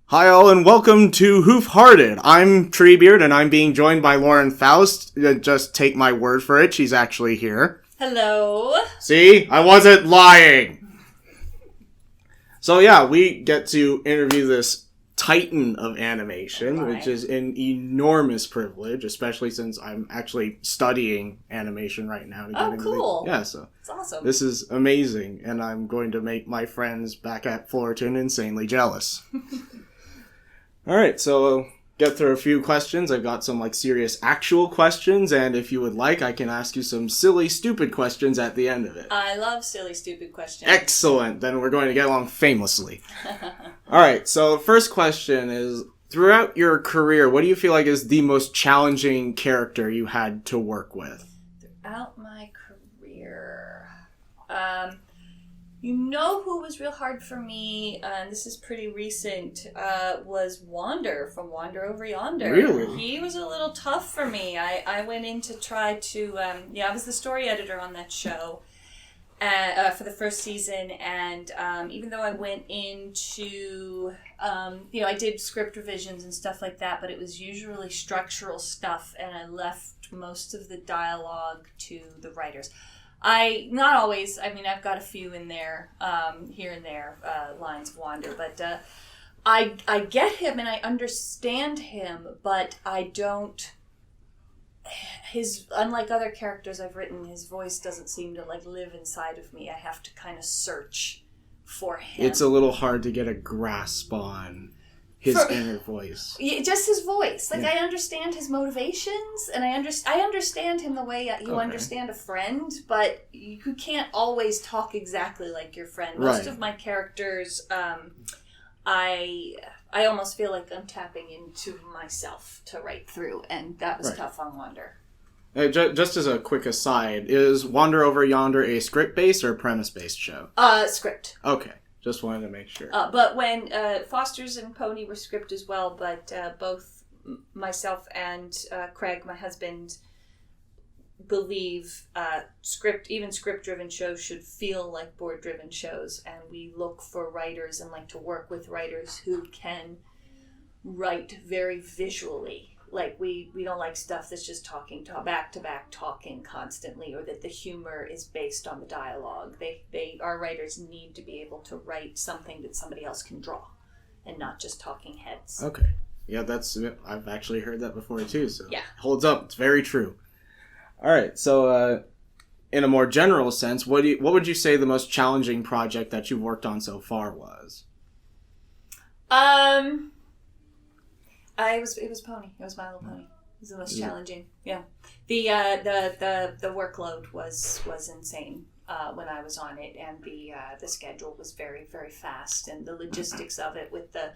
Hi all and welcome to Hoof Hearted. I'm Treebeard and I'm being joined by Lauren Faust. Just take my word for it, she's actually here. Hello. See? I wasn't lying! So yeah, we get to interview this titan of animation, which is an enormous privilege, especially since I'm actually studying animation right now. Oh, cool. Yeah, so it's awesome. This is amazing, and I'm going to make my friends back at Fullerton insanely jealous. Alright, so get through a few questions. I've got some serious actual questions, and if you would like, I can ask you some silly, stupid questions at the end of it. I love silly, stupid questions. Excellent! Then we're going to get along famously. Alright, so first question is, throughout your career, what do you feel like is the most challenging character you had to work with? Throughout my career... You know who was real hard for me, and this is pretty recent, was Wander from Wander Over Yonder. Really? He was a little tough for me. I went in to try to, I was the story editor on that show for the first season, and even though I went into, I did script revisions and stuff like that, but it was usually structural stuff, and I left most of the dialogue to the writers. Not always, I've got a few in there, here and there, lines of Wander, but I get him and I understand him, but I don't, unlike other characters I've written, his voice doesn't seem to live inside of me. I have to kind of search for him. It's a little hard to get a grasp on his inner voice. Yeah, just his voice. I understand his motivations, and I understand him the way you understand a friend, but you can't always talk exactly like your friend. Most of my characters, I almost feel like I'm tapping into myself to write through, and that was tough on Wander. Just as a quick aside, is Wander Over Yonder a script-based or premise-based show? Script. Okay. Just wanted to make sure. But when Foster's and Pony were script as well, but both myself and Craig, my husband, believe script-driven shows should feel like board-driven shows, and we look for writers and like to work with writers who can write very visually. We don't like stuff that's just talking back-to-back talking constantly, or that the humor is based on the dialogue. Our writers need to be able to write something that somebody else can draw, and not just talking heads. Okay. Yeah, I've actually heard that before too, so yeah. Holds up. It's very true. Alright, so in a more general sense, what would you say the most challenging project that you've worked on so far was? It was Pony. It was My Little Pony. It was the most challenging. Yeah. The workload was insane when I was on it, and the schedule was very, very fast, and the logistics of it with the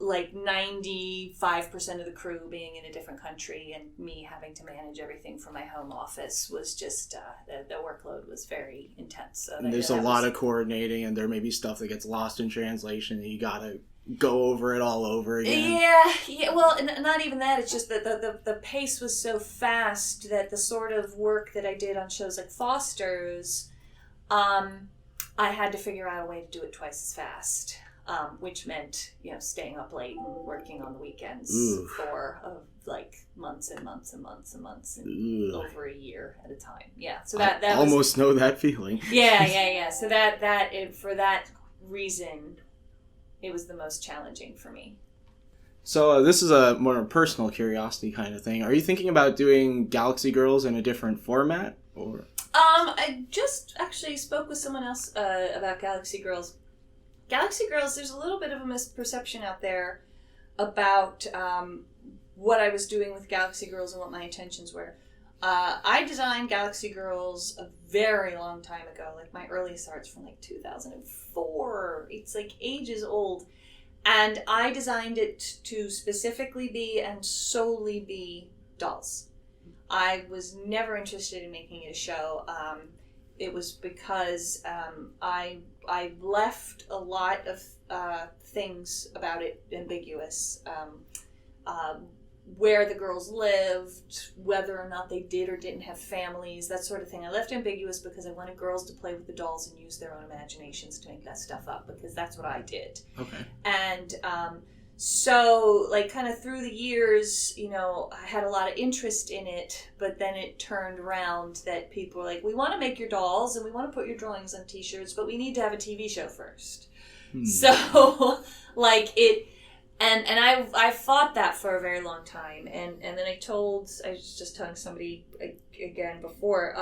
95% of the crew being in a different country and me having to manage everything from my home office was just the workload was very intense. So there's a lot of coordinating, and there may be stuff that gets lost in translation, and you gotta go over it all over again. Yeah. Well, not even that. It's just that the pace was so fast that the sort of work that I did on shows like Foster's, I had to figure out a way to do it twice as fast, which meant staying up late and working on the weekends for months and months and months and months and over a year at a time. Yeah. So that I almost know that feeling. Yeah. So for that reason, it was the most challenging for me. So this is a more personal curiosity kind of thing. Are you thinking about doing Galaxy Girls in a different format, or? I just actually spoke with someone else about Galaxy Girls. Galaxy Girls, there's a little bit of a misperception out there about what I was doing with Galaxy Girls and what my intentions were. I designed Galaxy Girls a very long time ago. My earliest art's from 2004. It's ages old. And I designed it to specifically be and solely be dolls. I was never interested in making it a show. It was because I left a lot of things about it ambiguous. where the girls lived, whether or not they did or didn't have families, that sort of thing. I left ambiguous because I wanted girls to play with the dolls and use their own imaginations to make that stuff up, because that's what I did. Okay. And so, like, kind of through the years, you know, I had a lot of interest in it, but then it turned around that people were like, we want to make your dolls and we want to put your drawings on t-shirts, but we need to have a TV show first. So, like, it... And I fought that for a very long time, and then I was just telling somebody again before,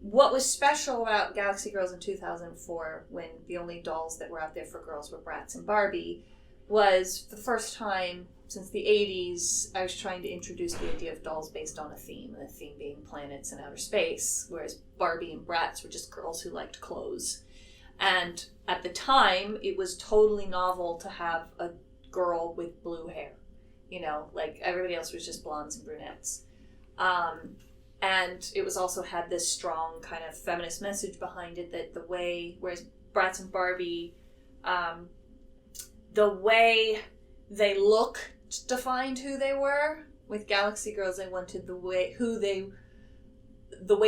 what was special about Galaxy Girls in 2004, when the only dolls that were out there for girls were Bratz and Barbie, was the first time since the 80s I was trying to introduce the idea of dolls based on a theme, and the theme being planets and outer space, whereas Barbie and Bratz were just girls who liked clothes. And at the time, it was totally novel to have a girl with blue hair, you know, like everybody else was just blondes and brunettes, and it was also had this strong kind of feminist message behind it, that the way, whereas Bratz and Barbie, the way they looked defined who they were. With Galaxy Girls, I wanted the way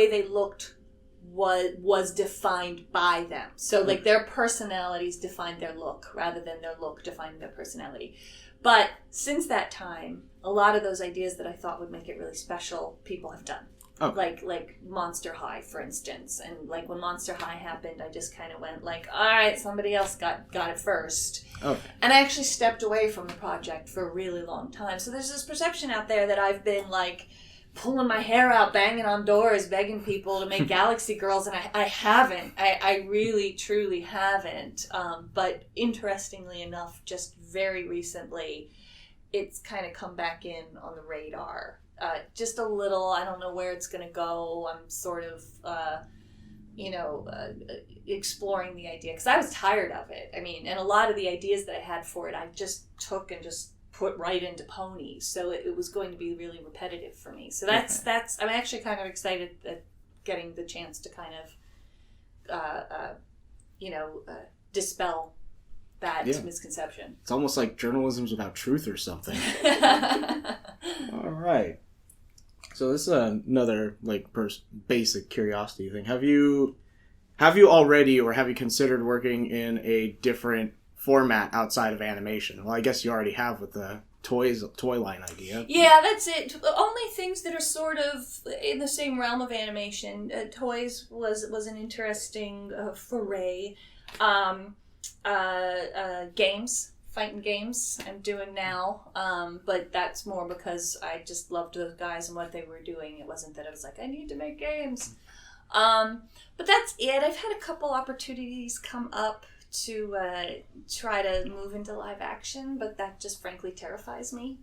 they looked was defined by them. So, like, their personalities defined their look rather than their look defining their personality. But since that time, a lot of those ideas that I thought would make it really special, people have done. Okay. Like Monster High, for instance. And, like, when Monster High happened, I just kind of went, like, all right, somebody else got it first. Okay. And I actually stepped away from the project for a really long time. So there's this perception out there that I've been, like, pulling my hair out, banging on doors, begging people to make Galaxy Girls, and I haven't. I really, truly haven't. But interestingly enough, just very recently, it's kind of come back in on the radar. Just a little, I don't know where it's going to go. I'm sort of, exploring the idea, because I was tired of it. I mean, and a lot of the ideas that I had for it, I just took and just put right into ponies, so it was going to be really repetitive for me. So that's I'm actually kind of excited at getting the chance to kind of dispel that misconception. It's almost like journalism's about truth or something. All right. So this is another basic curiosity thing. Have you already, or have you considered working in a different format outside of animation? Well, I guess you already have with the toy line idea. Yeah, that's it. Only things that are sort of in the same realm of animation. Toys was an interesting foray. Games, fighting games, I'm doing now. But that's more because I just loved those guys and what they were doing. It wasn't that I was like, I need to make games. But that's it. I've had a couple opportunities come up to try to move into live action, but that just frankly terrifies me.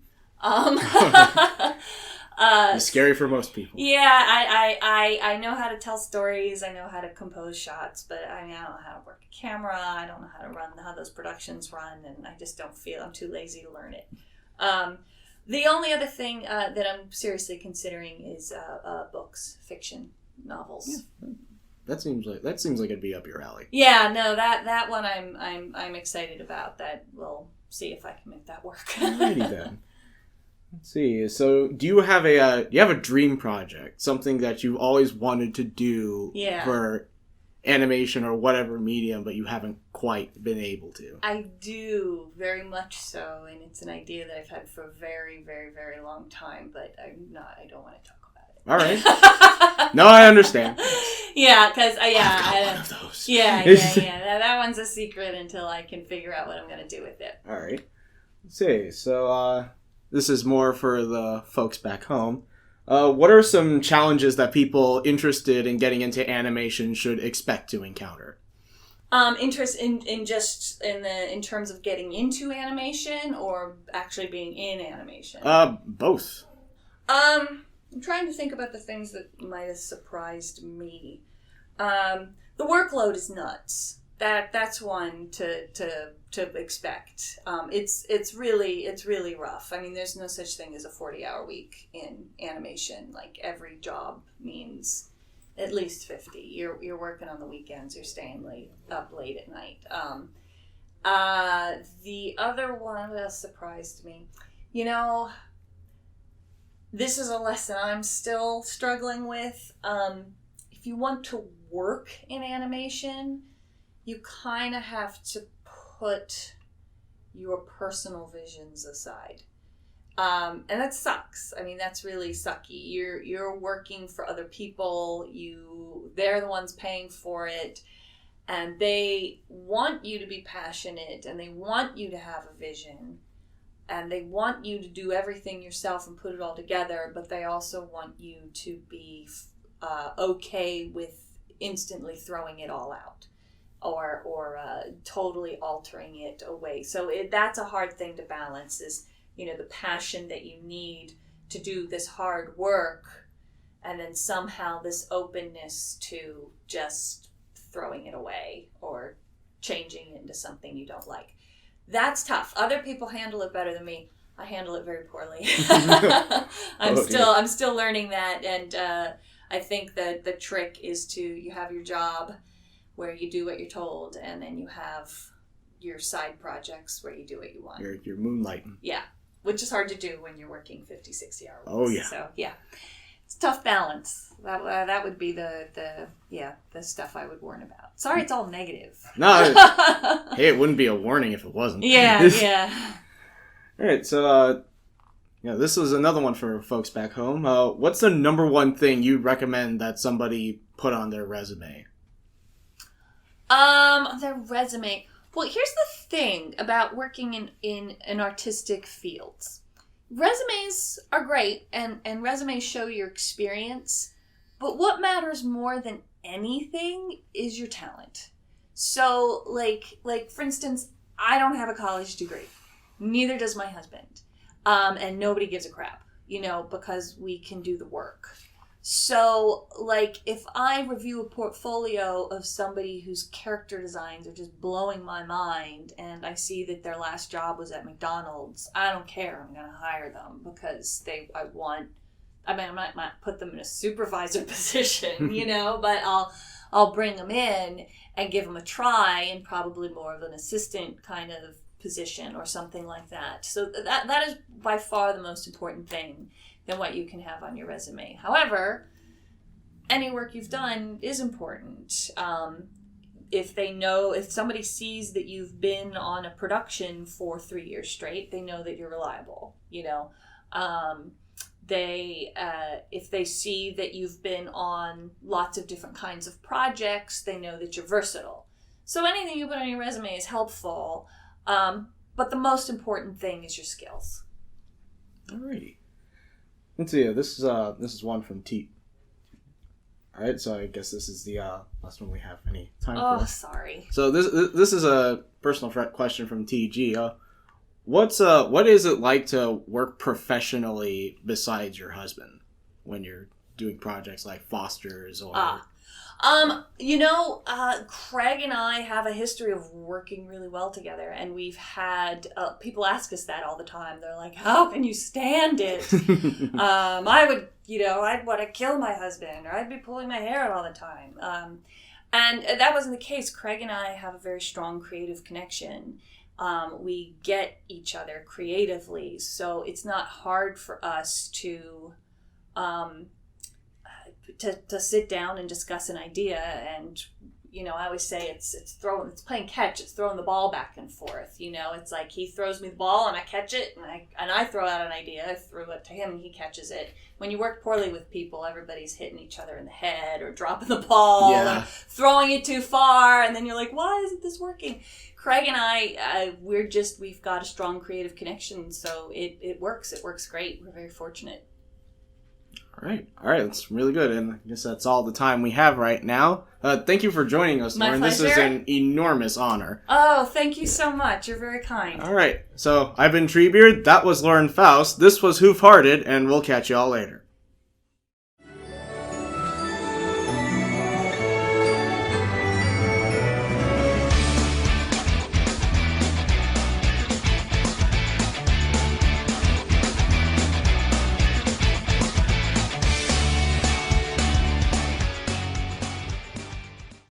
It's scary for most people. Yeah, I know how to tell stories, I know how to compose shots, but I don't know how to work a camera, I don't know how to run how those productions run, and I just don't feel, I'm too lazy to learn it. The only other thing that I'm seriously considering is books, fiction, novels. Yeah. That seems like it'd be up your alley. Yeah, no, that one I'm excited about. That we'll see if I can make that work. Alrighty then. Let's see. So, do you have a dream project, something that you always wanted to do for animation or whatever medium, but you haven't quite been able to? I do, very much so, and it's an idea that I've had for a very, very, very long time, but I don't want to talk about it. All right. No, I understand. Yeah, because I've got one of those. Yeah. That one's a secret until I can figure out what I'm going to do with it. All right. Let's see. So, this is more for the folks back home. What are some challenges that people interested in getting into animation should expect to encounter? Interest in terms of getting into animation or actually being in animation? Both. I'm trying to think about the things that might have surprised me. The workload is nuts. That's one to expect. It's really rough. I mean, there's no such thing as a 40-hour week in animation. Like, every job means at least 50. You're working on the weekends. You're staying up late at night. The other one, what else surprised me? You know, this is a lesson I'm still struggling with. If you want to work in animation, you kind of have to put your personal visions aside. And that sucks. I mean, that's really sucky. You're working for other people. They're the ones paying for it. And they want you to be passionate, and they want you to have a vision, and they want you to do everything yourself and put it all together, but they also want you to be okay with instantly throwing it all out or totally altering it away. So that's a hard thing to balance, is, the passion that you need to do this hard work, and then somehow this openness to just throwing it away or changing it into something you don't like. That's tough. Other people handle it better than me. I handle it very poorly. I'm still learning that, and I think that the trick is you have your job where you do what you're told, and then you have your side projects where you do what you want. You're moonlighting. Yeah, which is hard to do when you're working 50, 60 hour weeks. Oh yeah. So yeah, it's a tough balance. That would be the stuff I would warn about. Sorry, it's all negative. No, hey, it wouldn't be a warning if it wasn't. Yeah. All right, so this was another one for folks back home. What's the number one thing you'd recommend that somebody put on their resume? Their resume. Well, here's the thing about working in an artistic fields. Resumes are great, and resumes show your experience, but what matters more than anything is your talent. So, like for instance, I don't have a college degree. Neither does my husband. And nobody gives a crap, because we can do the work. So, if I review a portfolio of somebody whose character designs are just blowing my mind, and I see that their last job was at McDonald's, I don't care. I'm going to hire them because I might put them in a supervisor position, but I'll bring them in and give them a try, and probably more of an assistant kind of position or something like that. So that is by far the most important thing than what you can have on your resume. However, any work you've done is important. If somebody sees that you've been on a production for 3 years straight, they know that you're reliable. If they see that you've been on lots of different kinds of projects, they know that you're versatile. So anything you put on your resume is helpful, but the most important thing is your skills. Alrighty. Let's see. This is one from T. All right, so I guess this is the last one we have any time for. Oh, sorry. So this is a personal question from TG. What is it like to work professionally besides your husband when you're doing projects like Foster's or? Craig and I have a history of working really well together, and we've had people ask us that all the time. They're like, "How can you stand it?" I'd want to kill my husband, or I'd be pulling my hair out all the time. And that wasn't the case. Craig and I have a very strong creative connection. We get each other creatively, so it's not hard for us to sit down and discuss an idea. And I always say it's playing catch. It's throwing the ball back and forth. It's like he throws me the ball and I catch it, and I throw out an idea. I throw it to him and he catches it. When you work poorly with people, everybody's hitting each other in the head or dropping the ball or throwing it too far, and then you're like, why isn't this working? Craig and I, we've got a strong creative connection, so it works. It works great. We're very fortunate. All right, that's really good, and I guess that's all the time we have right now. Thank you for joining us, Lauren. My pleasure. This is an enormous honor. Oh, thank you so much. You're very kind. All right, so I've been Treebeard. That was Lauren Faust. This was Hoof Hearted, and we'll catch you all later.